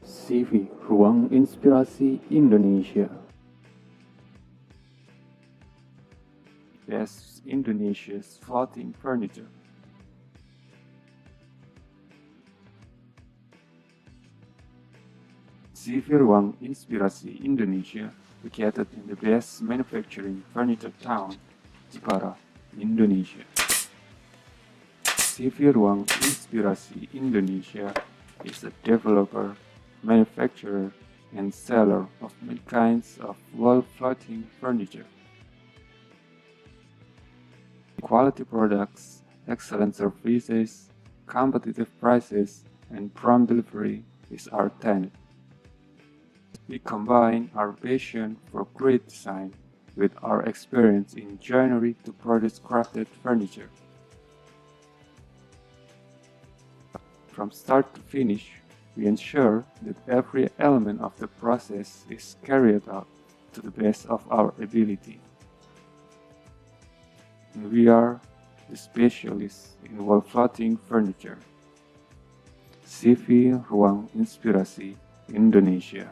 CV Ruang Inspirasi Indonesia. Best Indonesia's floating furniture. CV Ruang Inspirasi Indonesia, located in the best manufacturing furniture town, Jepara, Indonesia. CV Ruang Inspirasi Indonesia is a developer, manufacturer, and seller of many kinds of wall floating furniture. Quality products, excellent services, competitive prices, and prompt delivery is our tenet. We combine our passion for great design with our experience in joinery to produce crafted furniture. From start to finish, we ensure that every element of the process is carried out to the best of our ability. And we are the specialists in wall floating furniture. CV Ruang Inspirasi Indonesia.